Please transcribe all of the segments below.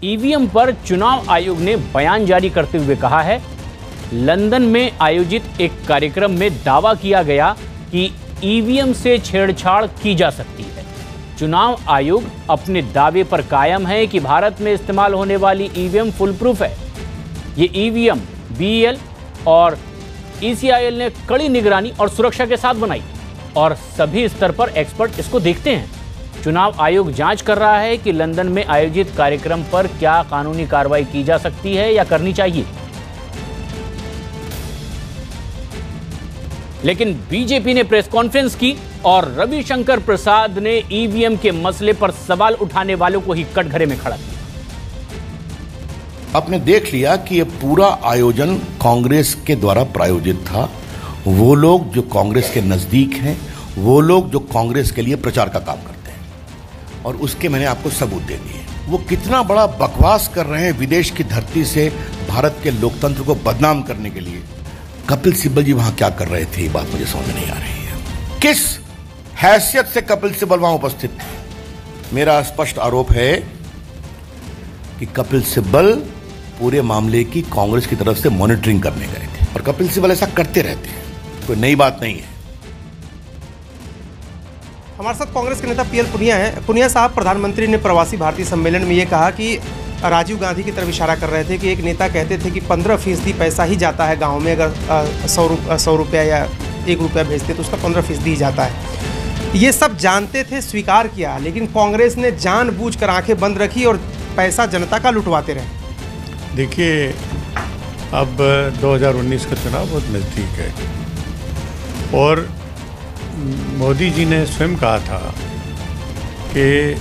EVM पर चुनाव आयोग ने बयान जारी करते हुए कहा है, लंदन में आयोजित एक कार्यक्रम में दावा किया गया कि ईवीएम से छेड़छाड़ की जा सकती है। चुनाव आयोग अपने दावे पर कायम है कि भारत में इस्तेमाल होने वाली ईवीएम फुल प्रूफ है। ये ईवीएम बीईएल और ईसीआईएल ने कड़ी निगरानी और सुरक्षा के साथ बनाई और सभी स्तर पर एक्सपर्ट इसको देखते हैं। चुनाव आयोग जांच कर रहा है कि लंदन में आयोजित कार्यक्रम पर क्या कानूनी कार्रवाई की जा सकती है या करनी चाहिए। लेकिन बीजेपी ने प्रेस कॉन्फ्रेंस की और रविशंकर प्रसाद ने ईवीएम के मसले पर सवाल उठाने वालों को ही कटघरे में खड़ा किया। आपने देख लिया कि यह पूरा आयोजन कांग्रेस के द्वारा प्रायोजित था। वो लोग जो कांग्रेस के नजदीक हैं, वो लोग जो कांग्रेस के लिए प्रचार का काम करते हैं, और उसके मैंने आपको सबूत दे दिए। वो कितना बड़ा बकवास कर रहे हैं विदेश की धरती से भारत के लोकतंत्र को बदनाम करने के लिए। कपिल सिब्बल जी वहां क्या कर रहे थे, ये बात मुझे समझ नहीं आ रही है। किस हैसियत से कपिल सिब्बल वहां उपस्थित थे? मेरा स्पष्ट आरोप है कि कपिल सिब्बल पूरे मामले की कांग्रेस की तरफ से मॉनिटरिंग करने गए थे, और कपिल सिब्बल ऐसा करते रहते हैं, कोई नई बात नहीं है। हमारे साथ कांग्रेस के नेता पीएल पुनिया हैं। पुनिया साहब, प्रधानमंत्री ने प्रवासी भारतीय सम्मेलन में ये कहा कि राजीव गांधी की तरफ इशारा कर रहे थे कि एक नेता कहते थे कि 15% पैसा ही जाता है गांव में, अगर 100 रुपया या 1 रुपया भेजते तो उसका 15% ही जाता है। ये सब जानते थे, स्वीकार किया, लेकिन कांग्रेस ने जानबूझकर आंखें बंद रखी और पैसा जनता का लुटवाते रहे। देखिए, अब 2019 का चुनाव बहुत नज़दीक है और मोदी जी ने स्वयं कहा था कि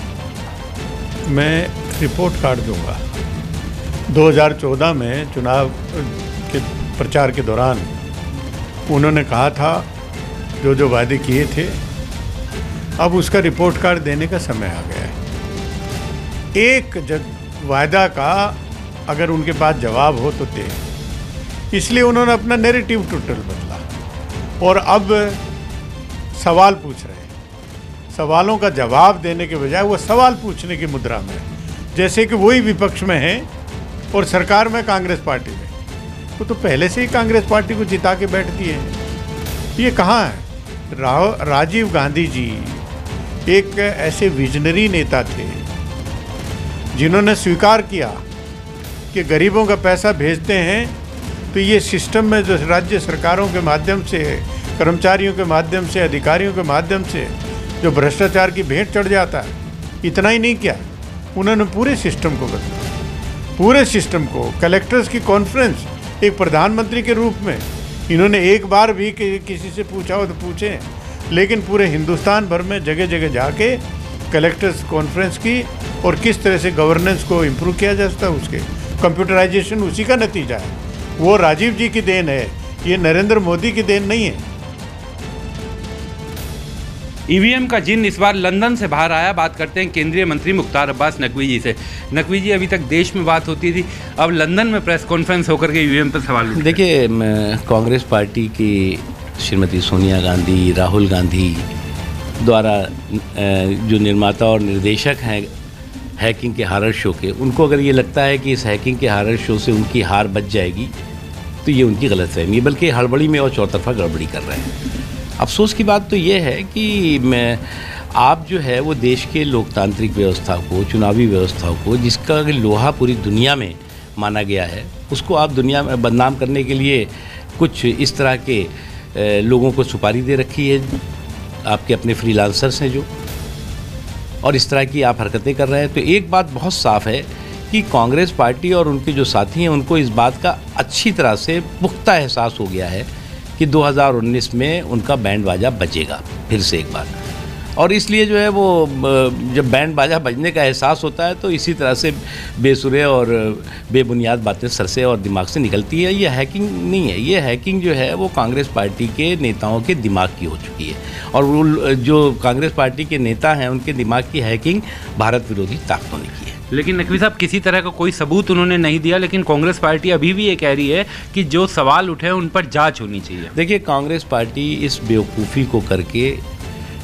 मैं रिपोर्ट कार्ड दूंगा। 2014 में चुनाव के प्रचार के दौरान उन्होंने कहा था जो जो वादे किए थे, अब उसका रिपोर्ट कार्ड देने का समय आ गया है। एक वायदा का अगर उनके पास जवाब हो तो दे, इसलिए उन्होंने अपना नैरेटिव टोटल बदला और अब सवाल पूछ रहे हैं। सवालों का जवाब देने के बजाय वो सवाल पूछने की मुद्रा में, जैसे कि वही विपक्ष में है और सरकार में कांग्रेस पार्टी में। वो तो पहले से ही कांग्रेस पार्टी को जिता के बैठती है। ये कहाँ है? राजीव गांधी जी एक ऐसे विजनरी नेता थे जिन्होंने स्वीकार किया कि गरीबों का पैसा भेजते हैं तो ये सिस्टम में जो राज्य सरकारों के माध्यम से, कर्मचारियों के माध्यम से, अधिकारियों के माध्यम से जो भ्रष्टाचार की भेंट चढ़ जाता है। इतना ही नहीं किया, उन्होंने पूरे सिस्टम को बदला, पूरे सिस्टम को। कलेक्टर्स की कॉन्फ्रेंस एक प्रधानमंत्री के रूप में इन्होंने एक बार भी किसी से पूछा हो तो पूछे, लेकिन पूरे हिंदुस्तान भर में जगह जगह जाके कलेक्टर्स कॉन्फ्रेंस की और किस तरह से गवर्नेंस को इम्प्रूव किया जा सकता है, उसके कंप्यूटराइजेशन उसी का नतीजा है। वो राजीव जी की देन है, ये नरेंद्र मोदी की देन नहीं है। ईवीएम का जिन इस बार लंदन से बाहर आया। बात करते हैं केंद्रीय मंत्री मुख्तार अब्बास नकवी जी से। नकवी जी, अभी तक देश में बात होती थी, अब लंदन में प्रेस कॉन्फ्रेंस होकर के ईवीएम पर सवाल उठे। देखिए, कांग्रेस पार्टी की श्रीमती सोनिया गांधी, राहुल गांधी द्वारा जो निर्माता और निर्देशक हैं हैकिंग के हॉरर शो के, उनको अगर ये लगता है कि इस हैकिंग के हॉरर शो से उनकी हार बच जाएगी तो ये उनकी गलतफहमी है, बल्कि हड़बड़ी में और चौतरफा गड़बड़ी कर रहे हैं। अफसोस की बात तो ये है कि आप जो है वो देश के लोकतांत्रिक व्यवस्था को, चुनावी व्यवस्था को, जिसका लोहा पूरी दुनिया में माना गया है, उसको आप दुनिया में बदनाम करने के लिए कुछ इस तरह के लोगों को सुपारी दे रखी है, आपके अपने फ्रीलांसर्स हैं जो, और इस तरह की आप हरकतें कर रहे हैं। तो एक बात बहुत साफ है कि कांग्रेस पार्टी और उनके जो साथी हैं उनको इस बात का अच्छी तरह से पुख्ता एहसास हो गया है कि 2019 में उनका बैंड बाजा बजेगा फिर से एक बार, और इसलिए जो है वो जब बैंड बाजा बजने का एहसास होता है तो इसी तरह से बेसुरे और बेबुनियाद बातें सर से और दिमाग से निकलती है। ये हैकिंग नहीं है, ये हैकिंग जो है वो कांग्रेस पार्टी के नेताओं के दिमाग की हो चुकी है, और वो जो कांग्रेस पार्टी के नेता हैं उनके दिमाग की हैकिंग भारत विरोधी ताकतों ने की है। लेकिन नकवी साहब, किसी तरह का कोई सबूत उन्होंने नहीं दिया, लेकिन कांग्रेस पार्टी अभी भी ये कह रही है कि जो सवाल उठे उन पर जांच होनी चाहिए। देखिए, कांग्रेस पार्टी इस बेवकूफ़ी को करके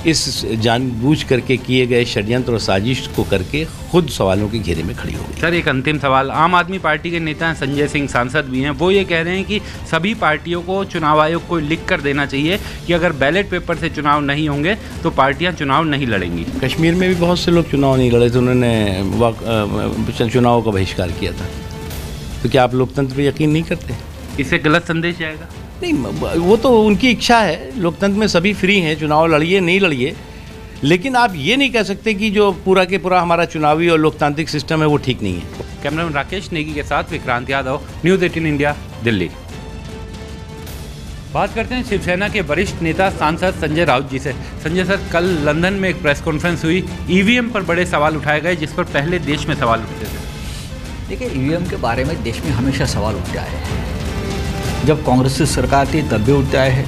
इस जानबूझ करके किए गए षड्यंत्र और साजिश को करके खुद सवालों के घेरे में खड़ी हो गई। सर, एक अंतिम सवाल, आम आदमी पार्टी के नेता संजय सिंह सांसद भी हैं, वो ये कह रहे हैं कि सभी पार्टियों को चुनाव आयोग को लिख कर देना चाहिए कि अगर बैलेट पेपर से चुनाव नहीं होंगे तो पार्टियां चुनाव नहीं लड़ेंगी। कश्मीर में भी बहुत से लोग चुनाव नहीं लड़े थे, उन्होंने चुनाव का बहिष्कार किया था। तो क्या आप लोकतंत्र पर यकीन नहीं करते? इससे गलत संदेश जाएगा? नहीं, वो तो उनकी इच्छा है। लोकतंत्र में सभी फ्री हैं, चुनाव लड़िए नहीं लड़िए, लेकिन आप ये नहीं कह सकते कि जो पूरा के पूरा हमारा चुनावी और लोकतांत्रिक सिस्टम है वो ठीक नहीं है। कैमरामैन राकेश नेगी के साथ विक्रांत यादव, न्यूज़ 18 इंडिया, दिल्ली। बात करते हैं शिवसेना के वरिष्ठ नेता सांसद संजय राउत जी से। संजय सर, कल लंदन में एक प्रेस कॉन्फ्रेंस हुई, ईवीएम पर बड़े सवाल उठाए गए जिस पर पहले देश में सवाल उठते थे। देखिए, ईवीएम के बारे में देश में हमेशा सवाल उठते आए हैं। जब कांग्रेस की सरकार थी तब भी उठते आए हैं,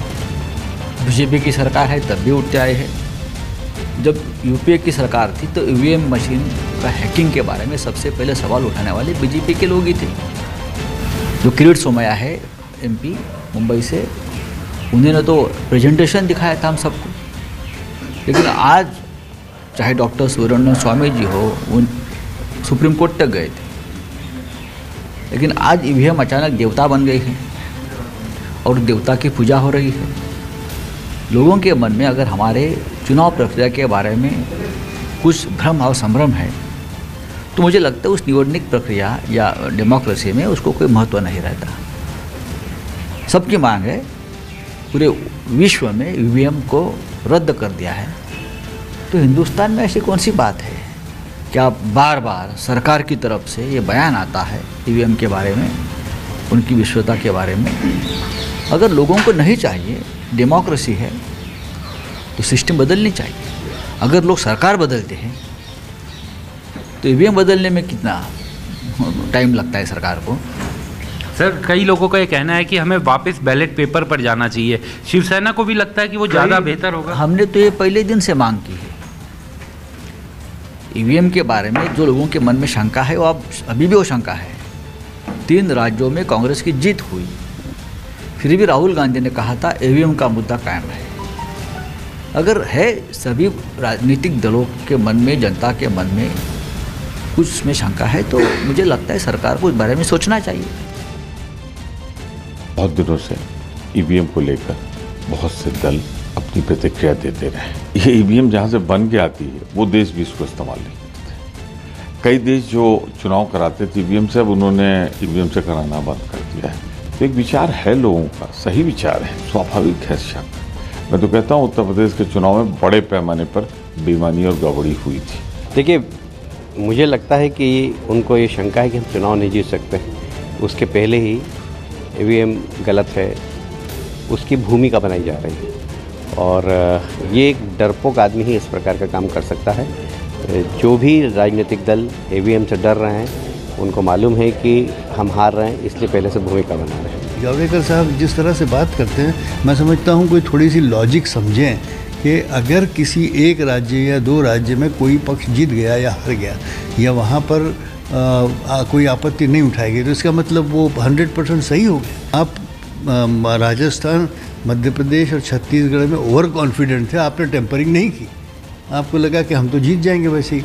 बीजेपी की सरकार है तब भी उठते आए हैं। जब यूपीए की सरकार थी तो ईवीएम मशीन का हैकिंग के बारे में सबसे पहले सवाल उठाने वाले बीजेपी के लोग ही थे। जो किरीट सोमैया है एमपी मुंबई से, उन्होंने तो प्रेजेंटेशन दिखाया था हम सबको। लेकिन आज चाहे डॉक्टर सुब्रमण्यम स्वामी जी हो, उन सुप्रीम कोर्ट तक गए थे, लेकिन आज ईवीएम अचानक देवता बन गई है और देवता की पूजा हो रही है। लोगों के मन में अगर हमारे चुनाव प्रक्रिया के बारे में कुछ भ्रम और संभ्रम है तो मुझे लगता है उस निवडणुक प्रक्रिया या डेमोक्रेसी में उसको कोई महत्व नहीं रहता। सबकी मांग है, पूरे विश्व में ईवीएम को रद्द कर दिया है, तो हिंदुस्तान में ऐसी कौन सी बात है क्या बार बार सरकार की तरफ से ये बयान आता है ईवीएम के बारे में, उनकी विश्वता के बारे में। अगर लोगों को नहीं चाहिए, डेमोक्रेसी है, तो सिस्टम बदलनी चाहिए। अगर लोग सरकार बदलते हैं तो ईवीएम बदलने में कितना टाइम लगता है सरकार को? सर, कई लोगों का ये कहना है कि हमें वापस बैलेट पेपर पर जाना चाहिए। शिवसेना को भी लगता है कि वो ज़्यादा बेहतर होगा। हमने तो ये पहले दिन से मांग की है। ईवीएम के बारे में जो लोगों के मन में शंका है वो अब अभी भी वो शंका है। 3 राज्यों में कांग्रेस की जीत हुई, फिर भी राहुल गांधी ने कहा था ईवीएम का मुद्दा कायम है। अगर है सभी राजनीतिक दलों के मन में, जनता के मन में कुछ में शंका है, तो मुझे लगता है सरकार को इस बारे में सोचना चाहिए। बहुत दिनों से ईवीएम को लेकर बहुत से दल अपनी प्रतिक्रिया देते रहे। ये ईवीएम जहाँ से बन के आती है वो देश भी इसको इस्तेमाल नहीं करते। कई देश जो चुनाव कराते थे ईवीएम से, अब उन्होंने ईवीएम से कराना बंद कर दिया है। तो एक विचार है लोगों का, सही विचार है, स्वाभाविक है शक। मैं तो कहता हूँ उत्तर प्रदेश के चुनाव में बड़े पैमाने पर बेईमानी और गड़बड़ी हुई थी। देखिए, मुझे लगता है कि उनको ये शंका है कि हम चुनाव नहीं जीत सकते। उसके पहले ही ईवीएम गलत है, उसकी भूमिका बनाई जा रही है, और ये एक डरपोक आदमी ही इस प्रकार का काम कर सकता है। जो भी राजनीतिक दल ईवीएम से डर रहे हैं, उनको मालूम है कि हम हार रहे हैं, इसलिए पहले से भूमिका बना रहे हैं। जावड़ेकर साहब जिस तरह से बात करते हैं, मैं समझता हूँ कोई थोड़ी सी लॉजिक समझें कि अगर किसी एक राज्य या 2 राज्य में कोई पक्ष जीत गया या हार गया या वहाँ पर कोई आपत्ति नहीं उठाई गई, तो इसका मतलब वो 100% सही हो गया। आप राजस्थान, मध्य प्रदेश और छत्तीसगढ़ में ओवर कॉन्फिडेंट थे, आपने टेम्परिंग नहीं की, आपको लगा कि हम तो जीत जाएंगे वैसे ही।